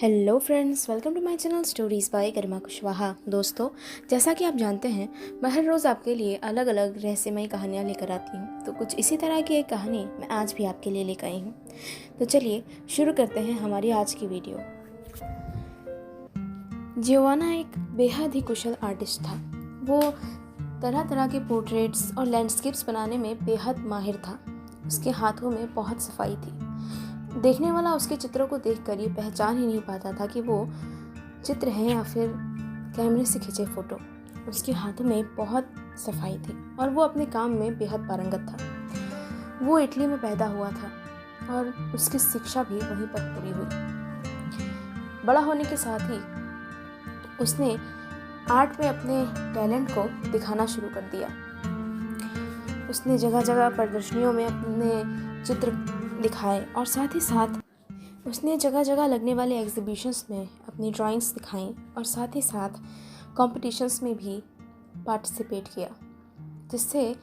Hello friends, welcome to my channel stories by Garima Kushwaha. दोस्तों, जैसा कि आप जानते हैं, मैं हर रोज़ आपके लिए अलग अलग रहस्यमयी कहानियाँ लेकर आती हूँ। तो कुछ इसी तरह की एक कहानी मैं आज भी आपके लिए लेकर आई हूँ। तो चलिए शुरू करते हैं हमारी आज की वीडियो। जियोवाना एक बेहद ही कुशल आर्टिस्ट था। वो तरह तरह के पोर्ट्रेट्स और लैंडस्केप्स बनाने में बेहद माहिर था। उसके हाथों में बहुत सफाई थी। देखने वाला उसके चित्रों को देखकर ये पहचान ही नहीं पाता था कि वो चित्र हैं या फिर कैमरे से खींचे फोटो। उसके हाथों में बहुत सफाई थी और वो अपने काम में बेहद पारंगत था। वो इटली में पैदा हुआ था और उसकी शिक्षा भी वहीं पर पूरी हुई। बड़ा होने के साथ ही उसने आर्ट में अपने टैलेंट को दिखाना शुरू कर दिया। उसने जगह जगह प्रदर्शनियों में अपने चित्र दिखाए और साथ ही साथ उसने जगह जगह लगने वाले एग्जीबिशंस में अपनी ड्राइंग्स दिखाई और साथ ही साथ कॉम्पिटिशन्स में भी पार्टिसिपेट किया, जिससे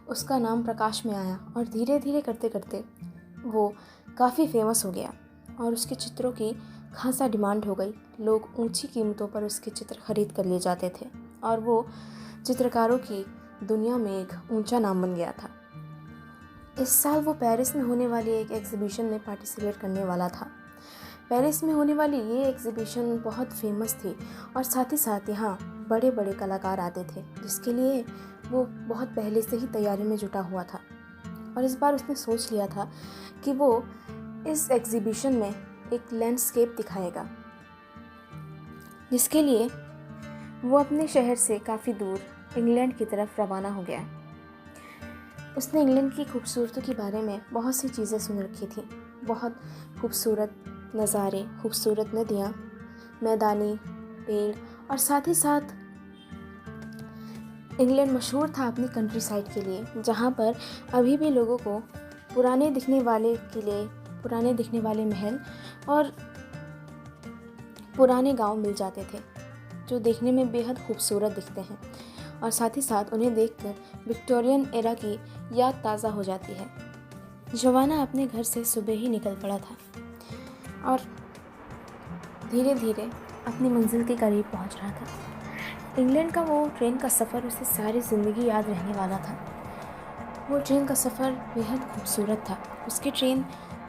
उसका नाम प्रकाश में आया और धीरे धीरे करते करते वो काफ़ी फेमस हो गया और उसके चित्रों की खासा डिमांड हो गई। लोग ऊंची कीमतों पर उसके चित्र खरीद कर ले जाते थे और वो चित्रकारों की दुनिया में एक ऊंचा नाम बन गया था। इस साल वो पेरिस में होने वाली एक एग्जीबिशन में पार्टिसिपेट करने वाला था। पेरिस में होने वाली ये एग्जीबिशन बहुत फेमस थी और साथ ही साथ यहाँ बड़े बड़े कलाकार आते थे, जिसके लिए वो बहुत पहले से ही तैयारी में जुटा हुआ था। और इस बार उसने सोच लिया था कि वो इस एग्जीबिशन में एक लैंडस्केप दिखाएगा, जिसके लिए वो अपने शहर से काफ़ी दूर इंग्लैंड की तरफ रवाना हो गया। उसने इंग्लैंड की खूबसूरती के बारे में बहुत सी चीज़ें सुन रखी थी। बहुत खूबसूरत नज़ारे, खूबसूरत नदियाँ, मैदानी पेड़ और साथ ही साथ इंग्लैंड मशहूर था अपनी कंट्री साइड के लिए, जहाँ पर अभी भी लोगों को पुराने दिखने वाले किले, पुराने दिखने वाले महल और पुराने गांव मिल जाते थे, जो देखने में बेहद खूबसूरत दिखते हैं और साथ ही साथ उन्हें देखकर विक्टोरियन एरा की याद ताज़ा हो जाती है। जियोवाना अपने घर से सुबह ही निकल पड़ा था और धीरे धीरे अपनी मंजिल के करीब पहुंच रहा था। इंग्लैंड का वो ट्रेन का सफ़र उसे सारी ज़िंदगी याद रहने वाला था। वो ट्रेन का सफ़र बेहद खूबसूरत था। उसकी ट्रेन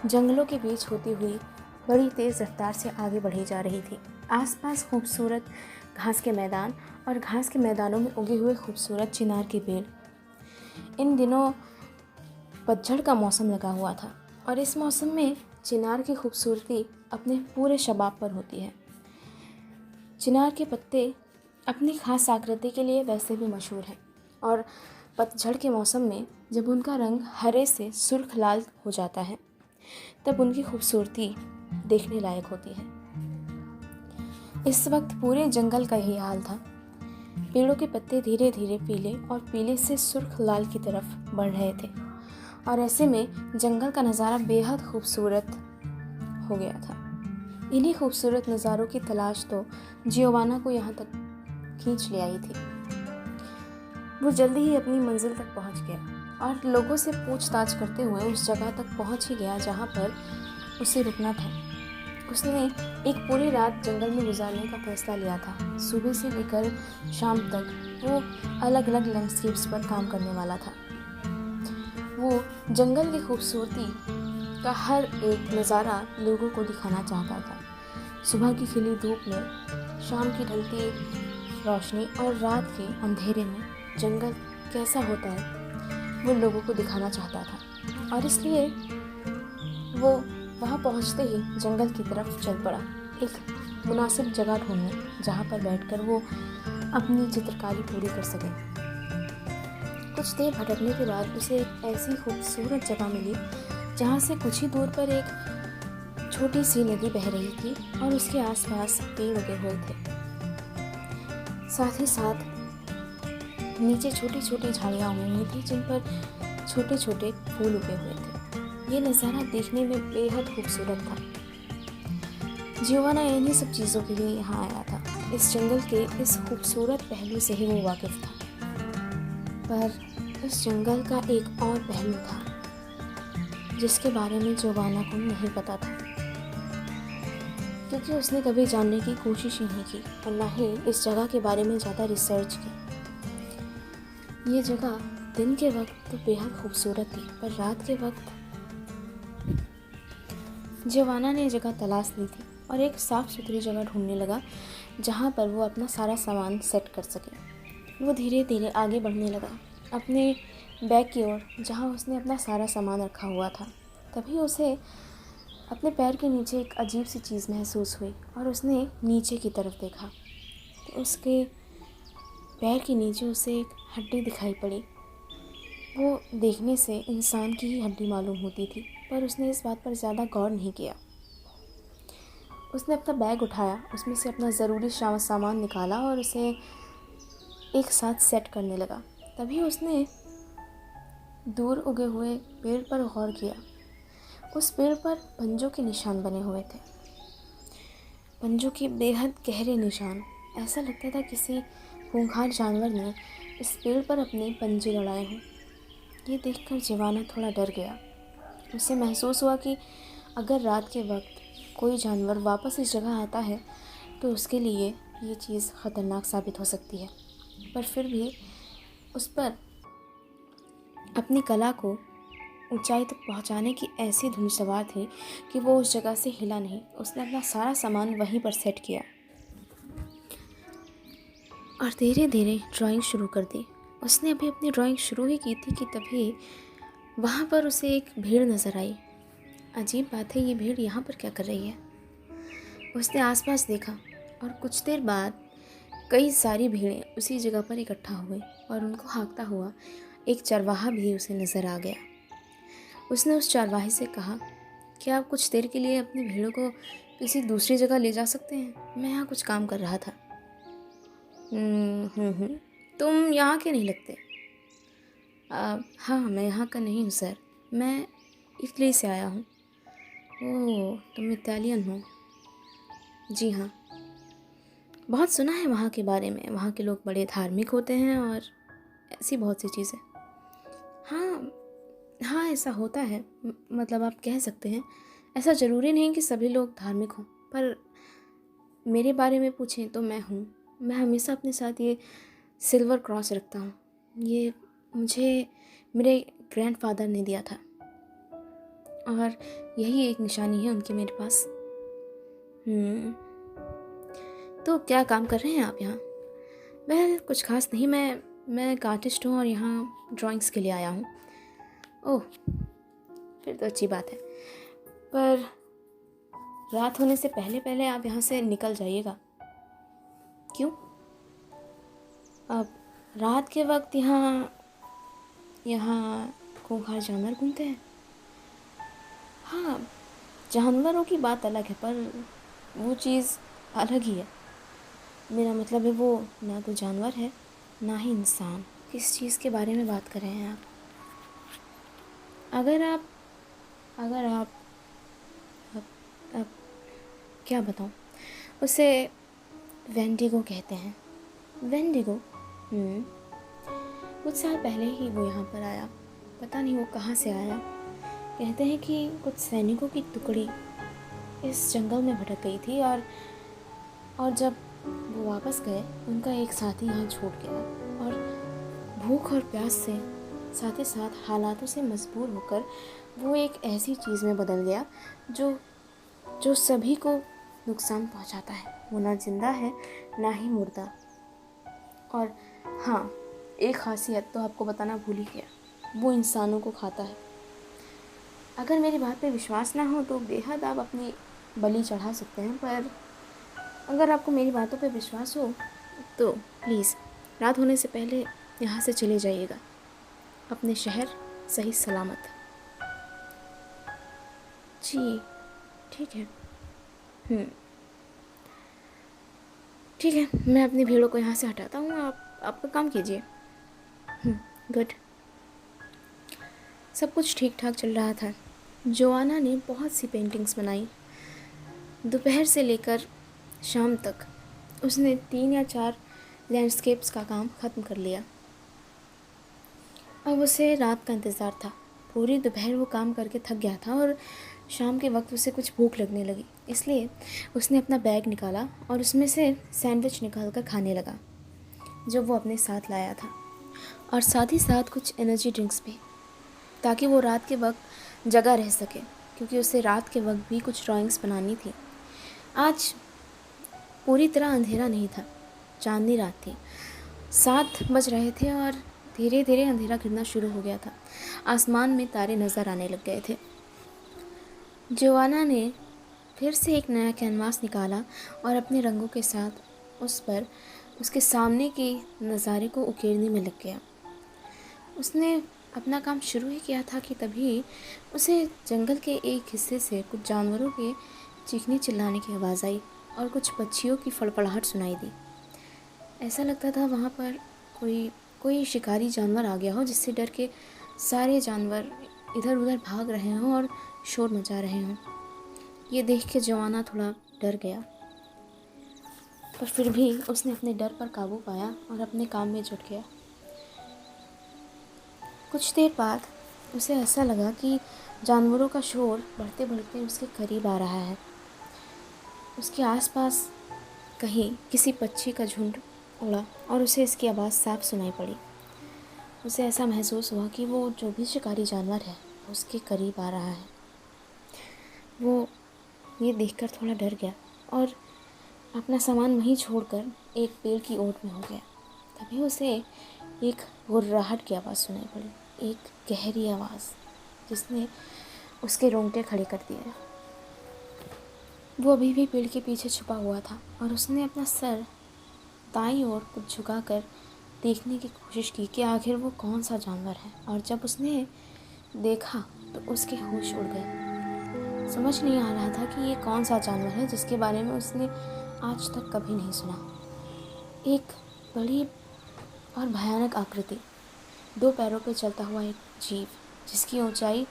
जंगलों के बीच होती हुई बड़ी तेज़ रफ्तार से आगे बढ़ी जा रही थी। आसपास खूबसूरत घास के मैदान और घास के मैदानों में उगे हुए खूबसूरत चिनार के पेड़। इन दिनों पतझड़ का मौसम लगा हुआ था और इस मौसम में चिनार की खूबसूरती अपने पूरे शबाब पर होती है। चिनार के पत्ते अपनी खास आकृति के लिए वैसे भी मशहूर हैं और पतझड़ के मौसम में जब उनका रंग हरे से सुर्ख लाल हो जाता है, तब उनकी खूबसूरती देखने लायक होती है। इस वक्त पूरे जंगल का यही हाल था। पेड़ों के पत्ते धीरे धीरे पीले और पीले से सुर्ख लाल की तरफ बढ़ रहे थे और ऐसे में जंगल का नज़ारा बेहद खूबसूरत हो गया था। इन्हीं खूबसूरत नज़ारों की तलाश तो जियोवाना को यहाँ तक खींच ले आई थी। वो जल्दी ही अपनी मंजिल तक पहुँच गया और लोगों से पूछताछ करते हुए उस जगह तक पहुँच ही गया जहाँ पर उसे रुकना था। उसने एक पूरी रात जंगल में गुजारने का फैसला लिया था। सुबह से लेकर शाम तक वो अलग अलग लैंडस्केप्स पर काम करने वाला था। वो जंगल की खूबसूरती का हर एक नज़ारा लोगों को दिखाना चाहता था। सुबह की खिली धूप में, शाम की ढलती रोशनी और रात के अंधेरे में जंगल कैसा होता है वो लोगों को दिखाना चाहता था और इसलिए वो वहाँ पहुँचते ही जंगल की तरफ चल पड़ा, एक मुनासिब जगह ढूंढने जहाँ पर बैठकर वो अपनी चित्रकारी पूरी कर सके। कुछ देर भटकने के बाद उसे एक ऐसी खूबसूरत जगह मिली जहाँ से कुछ ही दूर पर एक छोटी सी नदी बह रही थी और उसके आसपास पेड़ उगे हुए थे। साथ ही साथ नीचे छोटी छोटी झाड़ियाँ उगी हुई थी जिन पर छोटे छोटे फूल उगे हुए थे। ये नज़ारा देखने में बेहद खूबसूरत था। जियोवाना इन्हीं सब चीज़ों के लिए यहाँ आया था। इस जंगल के इस खूबसूरत पहलू से ही वो वाकिफ़ था, पर इस जंगल का एक और पहलू था जिसके बारे में जियोवाना को नहीं पता था। क्योंकि उसने कभी जानने की कोशिश ही नहीं की और ना ही इस जगह के बारे में ज़्यादा रिसर्च की। ये जगह दिन के वक्त तो बेहद खूबसूरत थी, पर रात के वक्त जोवाना ने जगह तलाश ली थी और एक साफ़ सुथरी जगह ढूंढने लगा जहाँ पर वो अपना सारा सामान सेट कर सके। वो धीरे धीरे आगे बढ़ने लगा अपने बैग की ओर, जहाँ उसने अपना सारा सामान रखा हुआ था। तभी उसे अपने पैर के नीचे एक अजीब सी चीज़ महसूस हुई और उसने नीचे की तरफ देखा तो उसके पैर के नीचे उसे एक हड्डी दिखाई पड़ी। वो देखने से इंसान की ही हड्डी मालूम होती थी, पर उसने इस बात पर ज़्यादा गौर नहीं किया। उसने अपना बैग उठाया, उसमें से अपना ज़रूरी सामान निकाला और उसे एक साथ सेट करने लगा। तभी उसने दूर उगे हुए पेड़ पर गौर किया। उस पेड़ पर पंजों के निशान बने हुए थे, पंजों के बेहद गहरे निशान। ऐसा लगता था किसी खूंखार जानवर ने इस पेड़ पर अपने पंजे लड़ाए हों। ये देखकर जोवाना थोड़ा डर गया। उसे महसूस हुआ कि अगर रात के वक्त कोई जानवर वापस इस जगह आता है तो उसके लिए ये चीज़ ख़तरनाक साबित हो सकती है। पर फिर भी उस पर अपनी कला को ऊंचाई तक पहुंचाने की ऐसी धुन सवार थी कि वो उस जगह से हिला नहीं। उसने अपना सारा सामान वहीं पर सेट किया और धीरे धीरे ड्राइंग शुरू कर दी। उसने अभी अपनी ड्राइंग शुरू ही की थी कि तभी वहाँ पर उसे एक भीड़ नज़र आई। अजीब बात है, ये भीड़ यहाँ पर क्या कर रही है? उसने आसपास देखा और कुछ देर बाद कई सारी भीड़ें उसी जगह पर इकट्ठा हुई और उनको हाँकता हुआ एक चरवाहा भी उसे नज़र आ गया। उसने उस चरवाहे से कहा, क्या आप कुछ देर के लिए अपनी भीड़ों को किसी दूसरी जगह ले जा सकते हैं? मैं यहाँ कुछ काम कर रहा था। तुम यहाँ के नहीं लगते। हाँ, मैं यहाँ का नहीं हूँ सर, मैं इटली से आया हूँ। ओह, तुम इटालियन हो? जी हाँ, बहुत सुना है वहाँ के बारे में। वहाँ के लोग बड़े धार्मिक होते हैं और ऐसी बहुत सी चीज़ें। हाँ हाँ, ऐसा होता है। मतलब आप कह सकते हैं। ऐसा ज़रूरी नहीं कि सभी लोग धार्मिक हों, पर मेरे बारे में पूछें तो मैं हूँ। मैं हमेशा अपने साथ ये सिल्वर क्रॉस रखता हूँ। ये मुझे मेरे ग्रैंडफादर ने दिया था और यही एक निशानी है उनकी मेरे पास। तो क्या काम कर रहे हैं आप यहाँ? वह कुछ खास नहीं, मैं एक आर्टिस्ट हूँ और यहाँ ड्राइंग्स के लिए आया हूँ। ओह, फिर तो अच्छी बात है, पर रात होने से पहले पहले आप यहाँ से निकल जाइएगा। क्यों? अब रात के वक्त यहाँ खूंखार जानवर घूमते हैं। हाँ, जानवरों की बात अलग है, पर वो चीज़ अलग ही है। मेरा मतलब है वो ना तो जानवर है ना ही इंसान। किस चीज़ के बारे में बात कर रहे हैं आप? अगर आप अब क्या बताऊँ? उसे वेंडिगो कहते हैं। वेंडिगो? कुछ साल पहले ही वो यहाँ पर आया। पता नहीं वो कहाँ से आया। कहते हैं कि कुछ सैनिकों की टुकड़ी इस जंगल में भटक गई थी और जब वो वापस गए उनका एक साथी यहाँ छूट गया और भूख और प्यास से साथ ही साथ हालातों से मजबूर होकर वो एक ऐसी चीज़ में बदल गया जो सभी को नुकसान पहुंचाता है। वो ना जिंदा है ना ही मुर्दा। और हाँ, एक खासियत तो आपको बताना भूल ही गया, वो इंसानों को खाता है। अगर मेरी बात पे विश्वास ना हो तो बेहद आप अपनी बलि चढ़ा सकते हैं, पर अगर आपको मेरी बातों पे विश्वास हो तो प्लीज़ रात होने से पहले यहाँ से चले जाइएगा, अपने शहर सही सलामत। जी ठीक है। ठीक है, मैं अपनी भीड़ों को यहाँ से हटाता हूँ, आप आपका काम कीजिए। गुड। सब कुछ ठीक ठाक चल रहा था। जोआना ने बहुत सी पेंटिंग्स बनाई। दोपहर से लेकर शाम तक उसने 3 या 4 लैंडस्केप्स का काम ख़त्म कर लिया। अब उसे रात का इंतज़ार था। पूरी दोपहर वो काम करके थक गया था और शाम के वक्त उसे कुछ भूख लगने लगी, इसलिए उसने अपना बैग निकाला और उसमें से सैंडविच निकाल कर खाने लगा जो वो अपने साथ लाया था, और साथ ही साथ कुछ एनर्जी ड्रिंक्स भी, ताकि वो रात के वक्त जगा रह सके, क्योंकि उसे रात के वक्त भी कुछ ड्राइंग्स बनानी थी। आज पूरी तरह अंधेरा नहीं था, चांदनी रात थी। 7 बज रहे थे और धीरे धीरे अंधेरा गिरना शुरू हो गया था। आसमान में तारे नज़र आने लग गए थे। जोआना ने फिर से एक नया कैनवास निकाला और अपने रंगों के साथ उस पर उसके सामने के नज़ारे को उकेरने में लग गया। उसने अपना काम शुरू ही किया था कि तभी उसे जंगल के एक हिस्से से कुछ जानवरों के चीखने चिल्लाने की आवाज़ आई और कुछ पक्षियों की फड़फड़ाहट सुनाई दी। ऐसा लगता था वहाँ पर कोई शिकारी जानवर आ गया हो, जिससे डर के सारे जानवर इधर उधर भाग रहे हों और शोर मचा रहे हों। ये देख के जोआना थोड़ा डर गया, पर फिर भी उसने अपने डर पर काबू पाया और अपने काम में जुट गया। कुछ देर बाद उसे ऐसा लगा कि जानवरों का शोर बढ़ते बढ़ते उसके करीब आ रहा है। उसके आसपास कहीं किसी पक्षी का झुंड उड़ा और उसे इसकी आवाज़ साफ सुनाई पड़ी। उसे ऐसा महसूस हुआ कि वो जो भी शिकारी जानवर है उसके करीब आ रहा है। वो ये देखकर थोड़ा डर गया और अपना सामान वहीं छोड़कर एक पेड़ की ओट में हो गया। तभी उसे एक गुर्राहट की आवाज़ सुनाई पड़ी, एक गहरी आवाज़ जिसने उसके रोंगटे खड़े कर दिए। वो अभी भी पेड़ के पीछे छुपा हुआ था और उसने अपना सर दाईं ओर कुछ झुकाकर देखने की कोशिश की कि आखिर वो कौन सा जानवर है। और जब उसने देखा तो उसके होश उड़ गए। समझ नहीं आ रहा था कि ये कौन सा जानवर है जिसके बारे में उसने आज तक कभी नहीं सुना। एक बड़ी और भयानक आकृति, 2 पैरों पर चलता हुआ एक जीव जिसकी ऊंचाई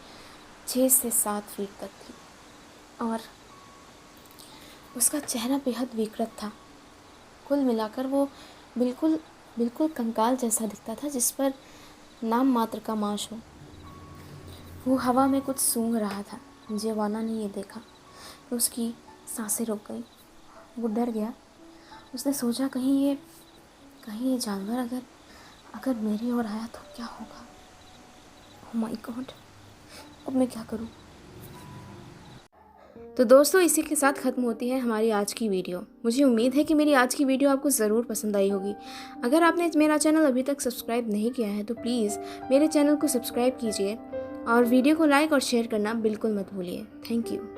6 से 7 फीट तक थी और उसका चेहरा बेहद विकृत था। कुल मिलाकर वो बिल्कुल कंकाल जैसा दिखता था, जिस पर नाम मात्र का मांस हो। वो हवा में कुछ सूंघ रहा था। जोआना ने ये देखा तो उसकी सांसें रुक गई। वो डर गया। उसने सोचा कहीं ये जानवर अगर मेरी ओर आया तो क्या होगा। ओह माय गॉड, अब मैं क्या करूं। तो दोस्तों, इसी के साथ ख़त्म होती है हमारी आज की वीडियो। मुझे उम्मीद है कि मेरी आज की वीडियो आपको ज़रूर पसंद आई होगी। अगर आपने मेरा चैनल अभी तक सब्सक्राइब नहीं किया है तो प्लीज़ मेरे चैनल को सब्सक्राइब कीजिए और वीडियो को लाइक और शेयर करना बिल्कुल मत भूलिए। Thank you.